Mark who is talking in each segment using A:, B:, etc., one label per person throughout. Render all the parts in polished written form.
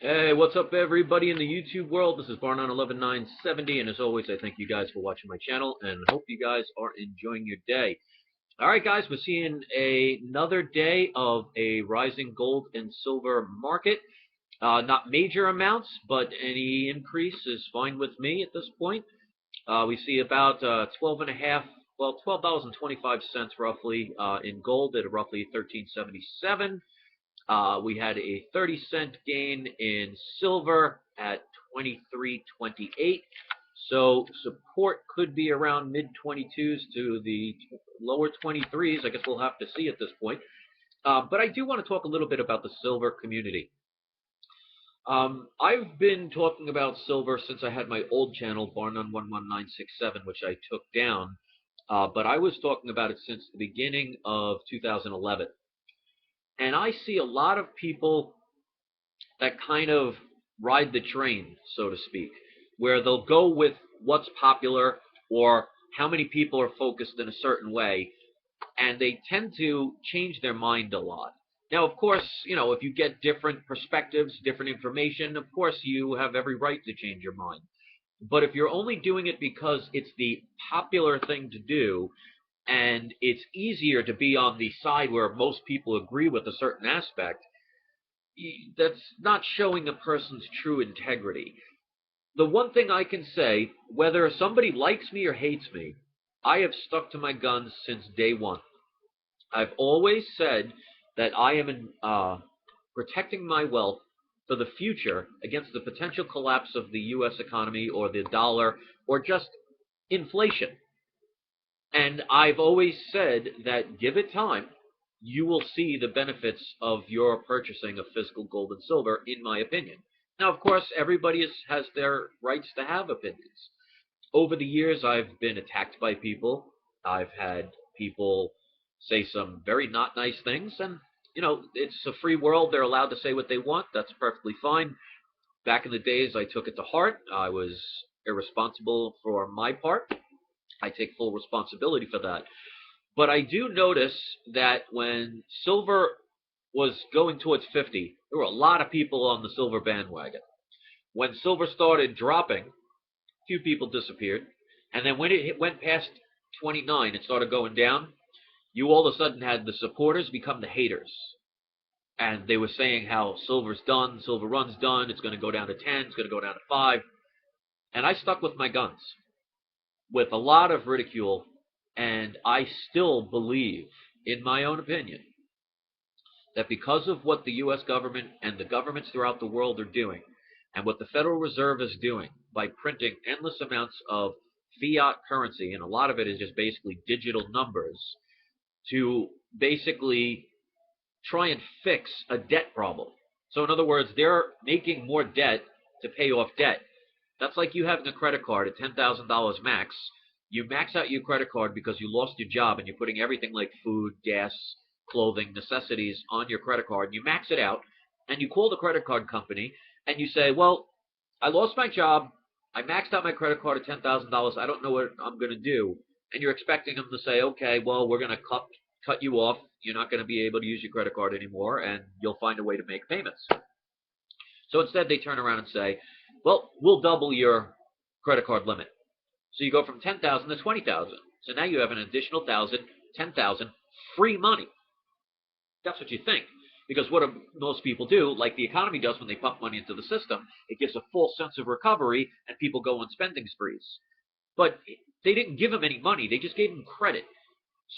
A: Hey, what's up, everybody in the YouTube world? This is Barnon11970, and as always, I thank you guys for watching my channel, and hope you guys are enjoying your day. All right, guys, we're seeing another day of a rising gold and silver market. Not major amounts, but any increase is fine with me at this point. We see about 12 and a half, well, $12.25 roughly in gold at roughly 13.77. We had a 30-cent gain in silver at 23.28. So support could be around mid-22s to the lower 23s. I guess we'll have to see at this point. But I do want to talk a little bit about the silver community. I've been talking about silver since I had my old channel, Barnon11967, which I took down. But I was talking about it since the beginning of 2011. And I see a lot of people that kind of ride the train, so to speak, where they'll go with what's popular or how many people are focused in a certain way, and they tend to change their mind a lot. Now, of course, if you get different perspectives, different information, of course you have every right to change your mind. But if you're only doing it because it's the popular thing to do, and it's easier to be on the side where most people agree with a certain aspect, that's not showing a person's true integrity. The one thing I can say, whether somebody likes me or hates me, I have stuck to my guns since day one. I've always said that I am protecting my wealth for the future against the potential collapse of the U.S. economy or the dollar or just inflation. And I've always said that give it time, you will see the benefits of your purchasing of physical gold and silver, in my opinion. Now, of course, everybody has their rights to have opinions. Over the years, I've been attacked by people. I've had people say some very not nice things, and, it's a free world. They're allowed to say what they want. That's perfectly fine. Back in the days, I took it to heart. I was irresponsible for my part. I take full responsibility for that. But I do notice that when silver was going towards 50, there were a lot of people on the silver bandwagon. When silver started dropping, a few people disappeared. And then when it went past 29 and started going down, you all of a sudden had the supporters become the haters. And they were saying how silver's done, silver run's done, it's going to go down to 10, it's going to go down to 5. And I stuck with my guns with a lot of ridicule, and I still believe, in my own opinion, that because of what the U.S. government and the governments throughout the world are doing, and what the Federal Reserve is doing by printing endless amounts of fiat currency, and a lot of it is just basically digital numbers, to basically try and fix a debt problem. So in other words, they're making more debt to pay off debt. That's like you having a credit card at $10,000 max. You max out your credit card because you lost your job and you're putting everything like food, gas, clothing, necessities on your credit card. You max it out and you call the credit card company and you say, well, I lost my job. I maxed out my credit card at $10,000. I don't know what I'm going to do. And you're expecting them to say, okay, well, we're going to cut you off. You're not going to be able to use your credit card anymore, and you'll find a way to make payments. So instead, they turn around and say, well, we'll double your credit card limit. So you go from 10,000 to 20,000. So now you have an additional 1,000, 10,000 free money. That's what you think. Because what most people do, like the economy does when they pump money into the system, it gives a false sense of recovery and people go on spending sprees. But they didn't give him any money. They just gave him credit.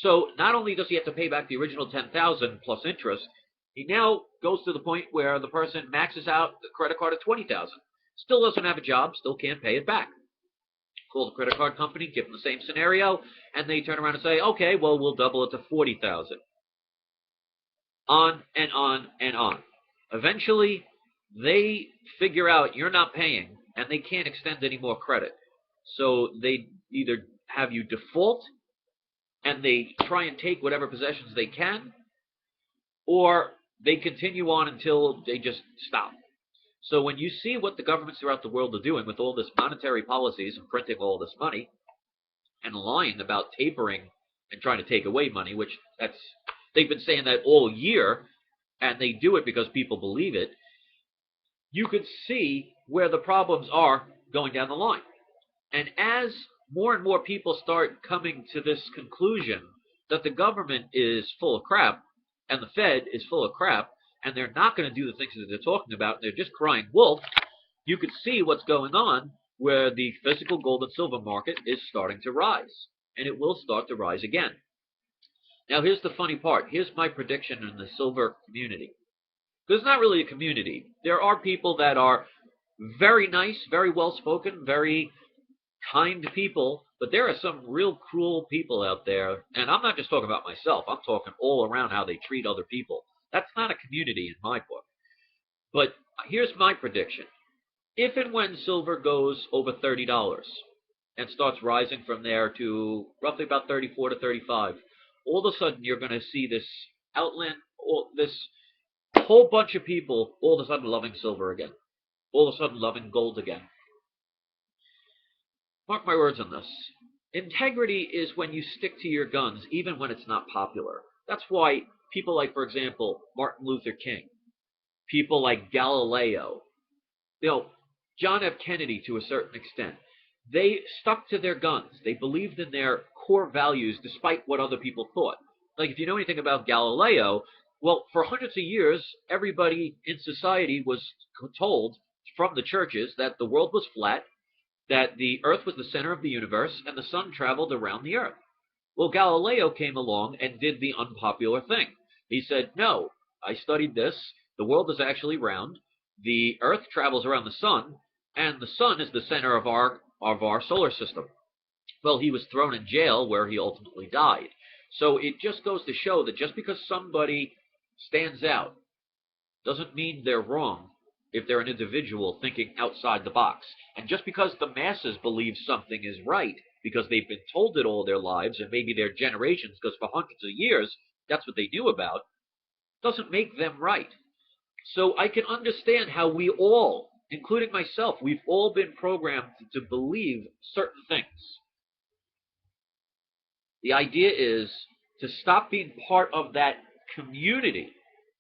A: So not only does he have to pay back the original 10,000 plus interest, he now goes to the point where the person maxes out the credit card at 20,000. Still doesn't have a job, still can't pay it back. Call the credit card company, give them the same scenario, and they turn around and say, okay, well, we'll double it to 40,000. On and on and on. Eventually, they figure out you're not paying, and they can't extend any more credit. So they either have you default, and they try and take whatever possessions they can, or they continue on until they just stop. So when you see what the governments throughout the world are doing with all this monetary policies and printing all this money and lying about tapering and trying to take away money, which they've been saying that all year, and they do it because people believe it, you could see where the problems are going down the line. And as more and more people start coming to this conclusion that the government is full of crap and the Fed is full of crap and they're not going to do the things that they're talking about and they're just crying wolf, you could see what's going on where the physical gold and silver market is starting to rise. And it will start to rise again. Now, here's the funny part. Here's my prediction in the silver community. Because it's not really a community. There are people that are very nice, very well-spoken, very kind people, but there are some real cruel people out there. And I'm not just talking about myself. I'm talking all around how they treat other people. That's not a community in my book. But here's my prediction. If and when silver goes over $30 and starts rising from there to roughly about 34 to 35, all of a sudden you're going to see this this whole bunch of people all of a sudden loving silver again, all of a sudden loving gold again. Mark my words on this. Integrity is when you stick to your guns even when it's not popular. That's why people like, for example, Martin Luther King, people like Galileo, John F. Kennedy to a certain extent, they stuck to their guns. They believed in their core values despite what other people thought. Like, if you know anything about Galileo, well, for hundreds of years, everybody in society was told from the churches that the world was flat, that the earth was the center of the universe, and the sun traveled around the earth. Well, Galileo came along and did the unpopular thing. He said, no, I studied this. The world is actually round. The earth travels around the sun, and the sun is the center of our solar system. Well, he was thrown in jail where he ultimately died. So it just goes to show that just because somebody stands out doesn't mean they're wrong if they're an individual thinking outside the box. And just because the masses believe something is right because they've been told it all their lives and maybe their generations, because for hundreds of years that's what they knew about, doesn't make them right. So I can understand how we all, including myself, we've all been programmed to believe certain things. The idea is to stop being part of that community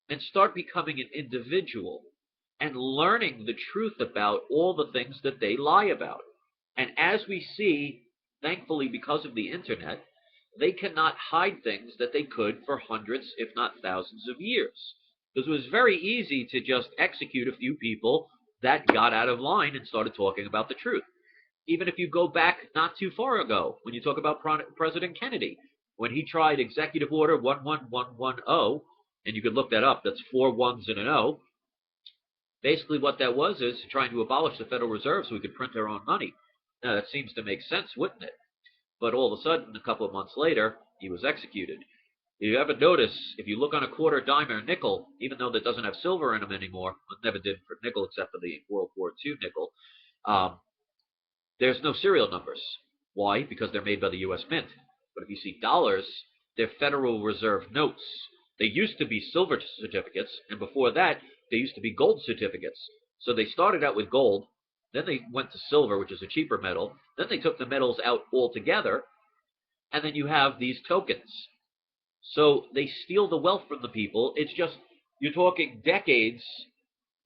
A: and start becoming an individual and learning the truth about all the things that they lie about. And as we see, thankfully because of the internet, they cannot hide things that they could for hundreds, if not thousands of years. Because it was very easy to just execute a few people that got out of line and started talking about the truth. Even if you go back not too far ago, when you talk about President Kennedy, when he tried Executive Order 11110, and you could look that up, that's 4 ones and an O. Basically what that was is trying to abolish the Federal Reserve so we could print our own money. Now that seems to make sense, wouldn't it? But all of a sudden, a couple of months later, he was executed. If you ever notice, if you look on a quarter, dime, or nickel, even though that doesn't have silver in them anymore, it never did for nickel except for the World War II nickel, there's no serial numbers. Why? Because they're made by the U.S. Mint. But if you see dollars, they're Federal Reserve notes. They used to be silver certificates, and before that, they used to be gold certificates. So they started out with gold, then they went to silver, which is a cheaper metal, then they took the metals out altogether, and then you have these tokens. So they steal the wealth from the people. It's just, you're talking decades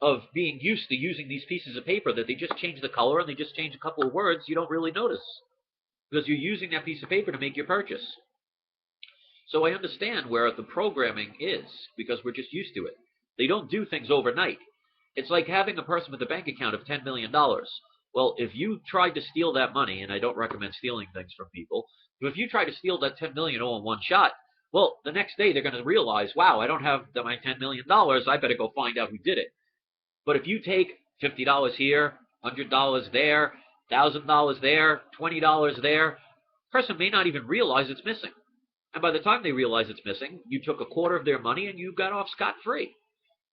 A: of being used to using these pieces of paper that they just change the color and they just change a couple of words. You don't really notice because you're using that piece of paper to make your purchase. So I understand where the programming is because we're just used to it. They don't do things overnight. It's like having a person with a bank account of $10 million. Well, if you tried to steal that money, and I don't recommend stealing things from people, but if you try to steal that $10 million all in one shot, well, the next day they're going to realize, wow, I don't have my $10 million. I better go find out who did it. But if you take $50 here, $100 there, $1,000 there, $20 there, the person may not even realize it's missing. And by the time they realize it's missing, you took a quarter of their money and you got off scot-free.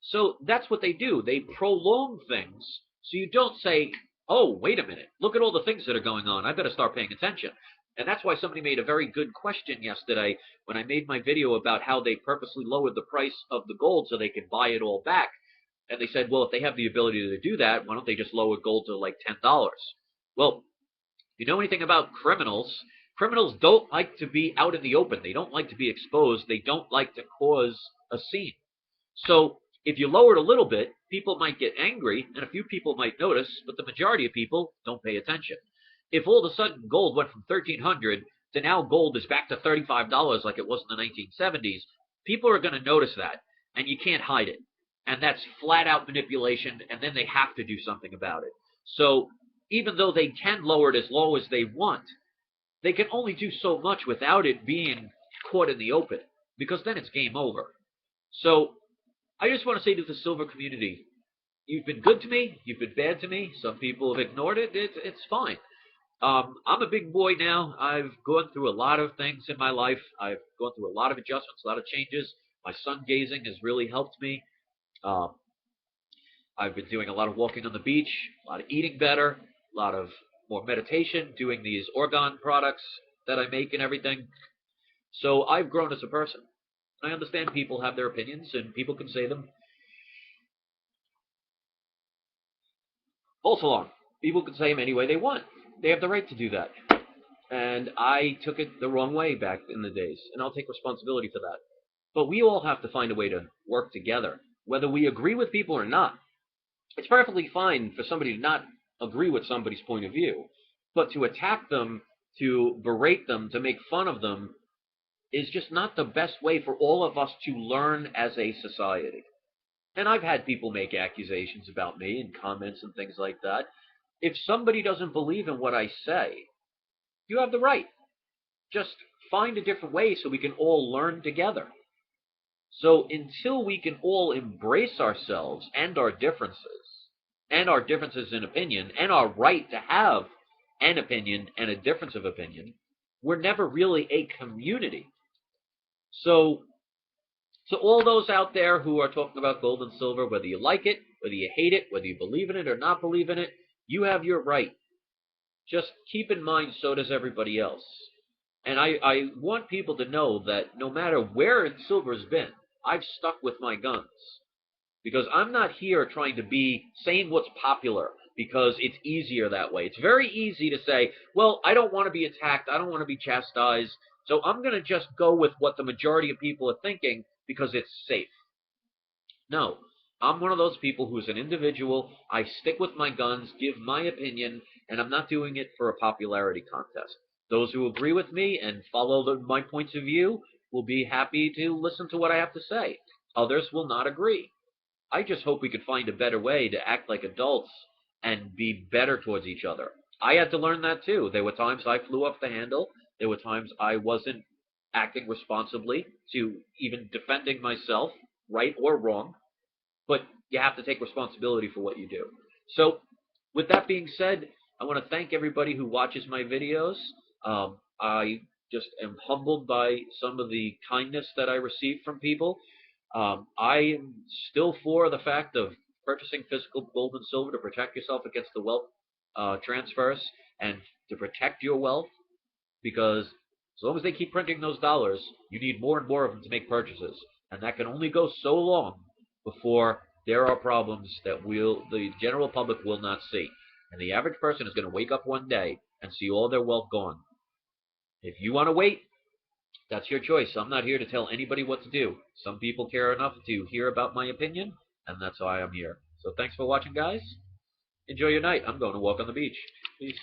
A: So that's what they do. They prolong things so you don't say, oh, wait a minute, look at all the things that are going on. I better start paying attention. And that's why somebody made a very good question yesterday when I made my video about how they purposely lowered the price of the gold so they could buy it all back. And they said, well, if they have the ability to do that, why don't they just lower gold to like $10? Well, if you know anything about criminals, criminals don't like to be out in the open. They don't like to be exposed. They don't like to cause a scene. So If you lower it a little bit, people might get angry and a few people might notice, but the majority of people don't pay attention. If all of a sudden gold went from 1,300 to now gold is back to $35 like it was in the 1970s, people are going to notice that, and you can't hide it. And that's flat out manipulation, and then they have to do something about it. So even though they can lower it as low as they want, they can only do so much without it being caught in the open, because then it's game over. So I just want to say to the silver community, you've been good to me, you've been bad to me. Some people have ignored it. It's fine. I'm a big boy now. I've gone through a lot of things in my life. I've gone through a lot of adjustments, a lot of changes. My sun gazing has really helped me. Um, I've been doing a lot of walking on the beach, a lot of eating better, a lot of more meditation, doing these organ products that I make and everything. So I've grown as a person. I understand people have their opinions and people can say them false alarm. People can say them any way they want. They have the right to do that. And I took it the wrong way back in the days, and I'll take responsibility for that. But we all have to find a way to work together, whether we agree with people or not. It's perfectly fine for somebody to not agree with somebody's point of view, but to attack them, to berate them, to make fun of them, is just not the best way for all of us to learn as a society. And I've had people make accusations about me and comments and things like that. If somebody doesn't believe in what I say, you have the right. Just find a different way so we can all learn together. So until we can all embrace ourselves and our differences in opinion, and our right to have an opinion and a difference of opinion, we're never really a community. So to all those out there who are talking about gold and silver, whether you like it, whether you hate it, whether you believe in it or not believe in it, you have your right. Just keep in mind, so does everybody else. And I want people to know that no matter where silver's been, I've stuck with my guns. Because I'm not here trying to be saying what's popular because it's easier that way. It's very easy to say, well, I don't want to be attacked. I don't want to be chastised. So I'm going to just go with what the majority of people are thinking because it's safe. No, I'm one of those people who's an individual. I stick with my guns, give my opinion, and I'm not doing it for a popularity contest. Those who agree with me and follow my points of view will be happy to listen to what I have to say. Others will not agree. I just hope we could find a better way to act like adults and be better towards each other. I had to learn that too. There were times I flew off the handle. There were times I wasn't acting responsibly to even defending myself, right or wrong. But you have to take responsibility for what you do. So with that being said, I want to thank everybody who watches my videos. I just am humbled by some of the kindness that I receive from people. I am still for the fact of purchasing physical gold and silver to protect yourself against the wealth transfers and to protect your wealth, because as long as they keep printing those dollars, you need more and more of them to make purchases. And that can only go so long before there are problems that the general public will not see. And the average person is going to wake up one day and see all their wealth gone. If you want to wait, that's your choice. I'm not here to tell anybody what to do. Some people care enough to hear about my opinion, and that's why I'm here. So thanks for watching, guys. Enjoy your night. I'm going to walk on the beach. Peace.